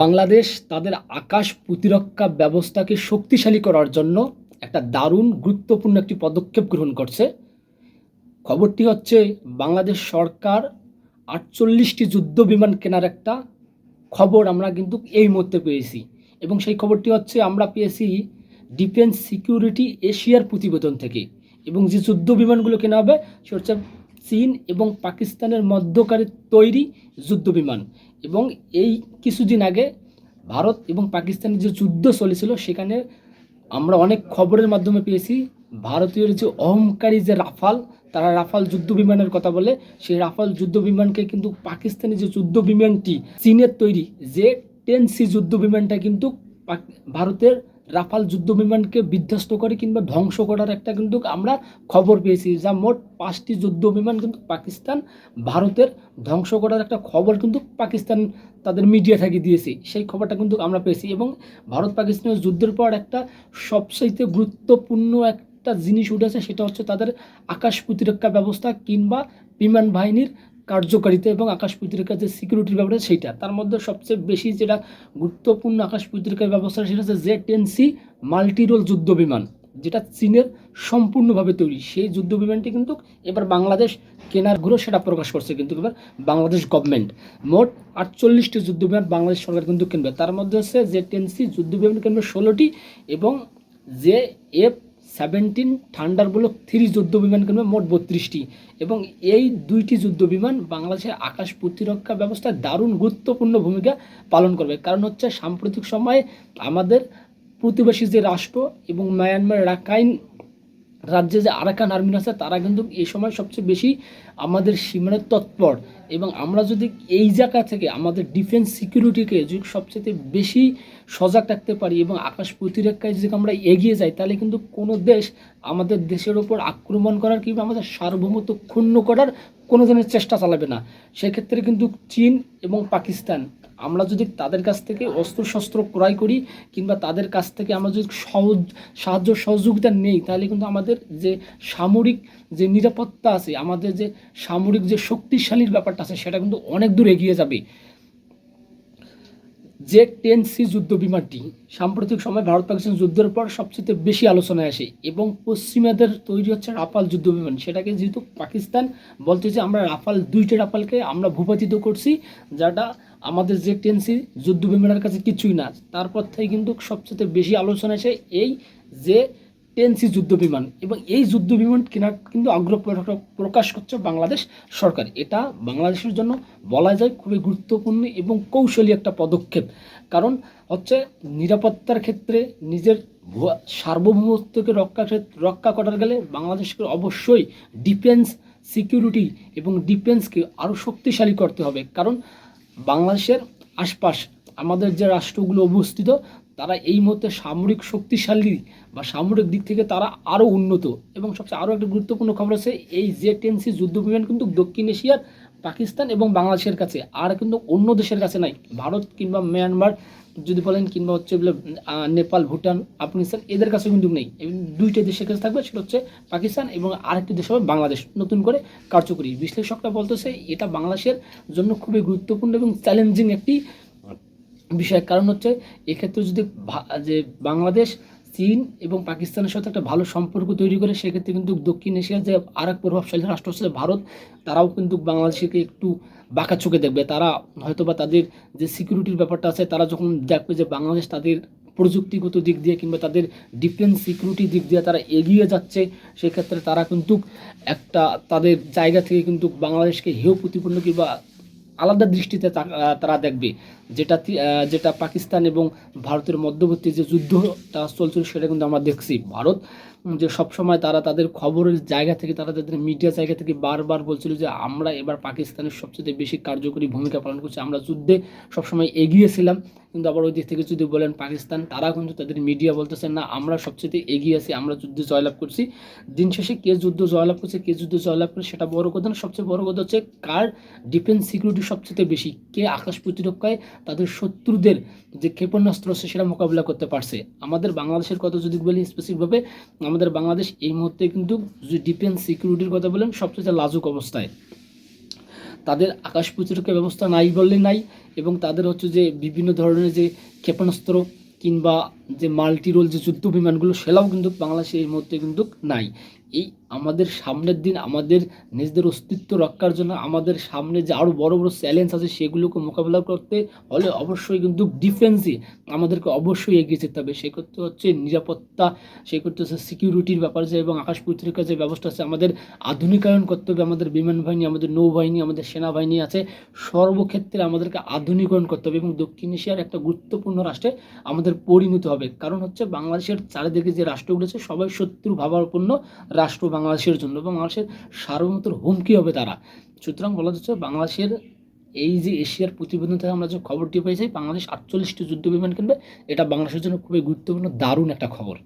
বাংলাদেশ তাদের আকাশ প্রতিরক্ষা ব্যবস্থাকে শক্তিশালী করার জন্য একটা দারুণ গুরুত্বপূর্ণ একটি পদক্ষেপ গ্রহণ করছে। খবরটি হচ্ছে বাংলাদেশ সরকার ৪৮টি যুদ্ধ বিমান কেনার একটা খবর আমরা কিন্তু এই মুহূর্তে পেয়েছি, এবং সেই খবরটি হচ্ছে আমরা পেয়েছি ডিফেন্স সিকিউরিটি এশিয়ার প্রতিবেদন থেকে। এবং যে যুদ্ধ বিমানগুলো কেনা হবে সে হচ্ছে চীন এবং পাকিস্তানের মধ্যকারে তৈরি যুদ্ধ বিমান। এবং এই কিছুদিন আগে ভারত এবং পাকিস্তানের যে যুদ্ধ চলেছিল সেখানে আমরা অনেক খবরের মাধ্যমে পেয়েছি ভারতীয় যে অহংকারী যে রাফাল, তারা রাফাল যুদ্ধ বিমানের কথা বলে, সেই রাফাল যুদ্ধ বিমানকে কিন্তু পাকিস্তানি যে যুদ্ধ বিমানটি চীনের তৈরি যে 10C যুদ্ধ বিমানটা কিন্তু ভারতের রাফাল যুদ্ধ বিমানকে বিধ্বস্ত করে কিংবা ধ্বংস করার একটা কিন্তু আমরা খবর পেয়েছি, যা মোট 5টি যুদ্ধ বিমান কিন্তু পাকিস্তান ভারতের ধ্বংস করার একটা খবর কিন্তু পাকিস্তান তাদের মিডিয়া থেকে দিয়েছে। সেই খবরটা কিন্তু আমরা পেয়েছি। এবং ভারত পাকিস্তানের যুদ্ধের পর একটা সবচাইতে গুরুত্বপূর্ণ একটা জিনিস উঠেছে, সেটা হচ্ছে তাদের আকাশ প্রতিরক্ষা ব্যবস্থা কিংবা বিমান বাহিনীর কার্যকারিতা এবং আকাশ প্রতিরক্ষার যে সিকিউরিটির ব্যাপারটা সেইটা। তার মধ্যে সবচেয়ে বেশি যেটা গুরুত্বপূর্ণ আকাশ প্রতিরক্ষার ব্যবস্থা সেটা হচ্ছে Z-10C মাল্টিরোল যুদ্ধ বিমান, যেটা চীনের সম্পূর্ণভাবে তৈরি। সেই যুদ্ধ বিমানটি কিন্তু এবার বাংলাদেশ কেনার আগ্রহ সেটা প্রকাশ করছে কিন্তু এবার বাংলাদেশ গভর্নমেন্ট। মোট 48টি যুদ্ধ বিমান বাংলাদেশ সরকার কিন্তু কিনবে। তার মধ্যে হচ্ছে Z-10C যুদ্ধ বিমান কিনবে 16টি এবং F-17 থান্ডারবোল্ট 3 যুদ্ধ বিমান কিনবে মোট 32টি। এবং এই দুইটি যুদ্ধ বিমান বাংলাদেশের আকাশ প্রতিরক্ষা ব্যবস্থায় দারুণ গুরুত্বপূর্ণ ভূমিকা পালন করবে। কারণ হচ্ছে সাম্প্রতিক সময়ে আমাদের প্রতিবেশী যে রাষ্ট্র এবং মায়ানমার রাখাইন রাজ্যে যে আরাকান আর্মি আছে তারা কিন্তু এই সময় সবচেয়ে বেশি আমাদের সীমানায় তৎপর। এবং আমরা যদি এই জায়গা থেকে আমাদের ডিফেন্স সিকিউরিটিকে যদি সবচেয়ে বেশি সজাগ রাখতে পারি এবং আকাশ প্রতিরক্ষায় যদি আমরা এগিয়ে যাই, তাহলে কিন্তু কোনো দেশ আমাদের দেশের ওপর আক্রমণ করার কিংবা আমাদের সার্বভৌমত্ব ক্ষুণ্ণ করার কোনো ধরনের চেষ্টা চালাবে না। সেক্ষেত্রে কিন্তু চীন এবং পাকিস্তান, আমরা যদি তাদের কাছ থেকে অস্ত্রশস্ত্র ক্রয় করি কিংবা তাদের কাছ থেকে আমরা যদি সাহায্য সহযোগিতা নেই, তাহলে কিন্তু আমাদের যে সামরিক যে নিরাপত্তা আছে, আমাদের যে সামরিক যে শক্তিশালীর ব্যাপারটা আছে, সেটা কিন্তু অনেক দূর এগিয়ে যাবে। Z-10C যুদ্ধ বিমানটি সাম্প্রতিক সময় ভারত পাকিস্তান যুদ্ধের পর সবচেয়ে বেশি আলোচনায় আসে এবং পশ্চিমাদের তৈরি হচ্ছে রাফাল যুদ্ধ বিমান। সেটাকে যেহেতু পাকিস্তান বলতে যে আমরা রাফাল 2টি রাফালকে আমরা ভূপাতিত করছি, যেটা আমাদের Z-10C যুদ্ধ বিমানের কাছে কিছুই না। তারপর থেকে কিন্তু সবচেয়ে বেশি আলোচনা আসে এই Z-10C যুদ্ধ বিমান। এবং এই যুদ্ধ বিমান কেনার কিন্তু আগ্রহ প্রকাশ করছে বাংলাদেশ সরকার। এটা বাংলাদেশের জন্য বলা যায় খুবই গুরুত্বপূর্ণ এবং কৌশলী একটা পদক্ষেপ। কারণ হচ্ছে নিরাপত্তার ক্ষেত্রে নিজের সার্বভৌমত্বকে রক্ষা করার গেলে বাংলাদেশকে অবশ্যই ডিফেন্স সিকিউরিটি এবং ডিফেন্সকে আরও শক্তিশালী করতে হবে। কারণ বাংলাদেশের আশপাশ আমাদের যে রাষ্ট্রগুলো অবস্থিত, তারা এই মুহূর্তে সামরিক শক্তিশালী বা সামরিক দিক থেকে তারা আরও উন্নত। এবং সবচেয়ে আরও একটা গুরুত্বপূর্ণ খবর আছে, এই Z-10C যুদ্ধ বিমান কিন্তু দক্ষিণ এশিয়ার পাকিস্তান এবং বাংলাদেশের কাছে, আর কিন্তু অন্য দেশের কাছে নাই। ভারত কিংবা মিয়ানমার যদি বলেন কিংবা হচ্ছে নেপাল, ভুটান, আফগানিস্তান, এদের কাছে কিন্তু নেই। এবং 2টি দেশের কাছে থাকবে, সেটা হচ্ছে পাকিস্তান এবং আরেকটি দেশ হবে বাংলাদেশ নতুন করে কার্যকরী। বিশ্লেষকরা বলতেছে এটা বাংলাদেশের জন্য খুবই গুরুত্বপূর্ণ এবং চ্যালেঞ্জিং একটি বিষয়। কারণ হচ্ছে এক্ষেত্রে যদি যে বাংলাদেশ চীন এবং পাকিস্তানের সাথে একটা ভালো সম্পর্ক তৈরি করে, সেক্ষেত্রে কিন্তু দক্ষিণ এশিয়ার যে আরেক প্রভাবশালী রাষ্ট্র হচ্ছে ভারত, তারাও কিন্তু বাংলাদেশকে একটু বাঁকা চোখে দেখবে। তারা হয়তো বা তাদের যে সিকিউরিটির ব্যাপারটা আছে, তারা যখন দেখবে যে বাংলাদেশ তাদের প্রযুক্তিগত দিক দিয়ে কিংবা তাদের ডিফেন্স সিকিউরিটি দিক দিয়ে তারা এগিয়ে যাচ্ছে, সেক্ষেত্রে তারা কিন্তু একটা তাদের জায়গা থেকে কিন্তু বাংলাদেশকে হেয় প্রতিপন্ন কিংবা আলাদা দৃষ্টিতে তারা দেখবে। যেটা পাকিস্তান এবং ভারতের মধ্যবর্তী যে যুদ্ধটা চলছিল, সেটা কিন্তু আমরা দেখছি। ভারত যে সবসময় তারা তাদের খবরের জায়গা থেকে, তারা তাদের মিডিয়া জায়গা থেকে বারবার বলছিল যে আমরা এবার পাকিস্তানের সবচেয়ে বেশি কার্যকরী ভূমিকা পালন করছি, আমরা যুদ্ধে সবসময় এগিয়েছিলাম। কিন্তু আবার ওই দিক থেকে যদি বলেন পাকিস্তান, তারা কিন্তু তাদের মিডিয়া বলতেছে না আমরা সবচেয়ে এগিয়ে আছি, আমরা যুদ্ধে জয়লাভ করছি। দিন শেষে কে যুদ্ধ জয়লাভ করছে, কে যুদ্ধ জয়লাভ করে সেটা বড় কথা না। সবচেয়ে বড় কথা হচ্ছে কার ডিফেন্স সিকিউরিটি সবচেয়ে বেশি, কে আকাশ প্রতিরক্ষায় তাদের শত্রুদের যে ক্ষেপণাস্ত্র আছে সেটা মোকাবিলা করতে পারছে। আমাদের বাংলাদেশের কথা যদি বলি স্পেসিফিকভাবে, আমাদের বাংলাদেশ এই মুহূর্তে কিন্তু যদি ডিফেন্স সিকিউরিটির কথা বলেন সবচেয়ে লাজুক অবস্থায়। তাদের আকাশ প্রতিরক্ষা ব্যবস্থা নাই বললে নাই, এবং তাদের হচ্ছে যে বিভিন্ন ধরনের যে ক্ষেপণাস্ত্র কিংবা যে মাল্টি রোল যে যুদ্ধ বিমানগুলো, সেটাও কিন্তু বাংলাদেশের মধ্যে কিন্তু নাই। এই আমাদের সামনের দিন আমাদের নিজেদের অস্তিত্ব রক্ষার জন্য আমাদের সামনে যে আরও বড় বড় চ্যালেঞ্জ আছে সেগুলোকে মোকাবেলা করতে হলে অবশ্যই কিন্তু ডিফেন্সে আমাদেরকে অবশ্যই এগিয়ে যেতে হবে। সেক্ষেত্রে হচ্ছে নিরাপত্তা, সেক্ষেত্রে হচ্ছে সিকিউরিটির ব্যাপার যে, এবং আকাশ প্রতিরক্ষার যে ব্যবস্থা আছে আমাদের আধুনিকায়ন করতে হবে। আমাদের বিমান বাহিনী, আমাদের নৌবাহিনী, আমাদের সেনাবাহিনী আছে, সর্বক্ষেত্রে আমাদেরকে আধুনিকায়ন করতে হবে এবং দক্ষিণ এশিয়ার একটা গুরুত্বপূর্ণ রাষ্ট্রে আমাদের পরিণত হবে। কারণ হচ্ছে বাংলাদেশের চারিদিকে যে রাষ্ট্রগুলো আছে সবাই শত্রু ভাবাপন্ন রাষ্ট্র বাংলাদেশের জন্য, এবং বাংলাদেশের সার্বভৌমত্বের হুমকি হবে তারা। সুতরাং বলা যাচ্ছে বাংলাদেশের এই যে এশিয়ার প্রতিবেদন থেকে আমরা যে খবরটি পেয়েছি বাংলাদেশ 48টি যুদ্ধ বিমান কিনবে, এটা বাংলাদেশের জন্য খুবই গুরুত্বপূর্ণ দারুণ একটা খবর।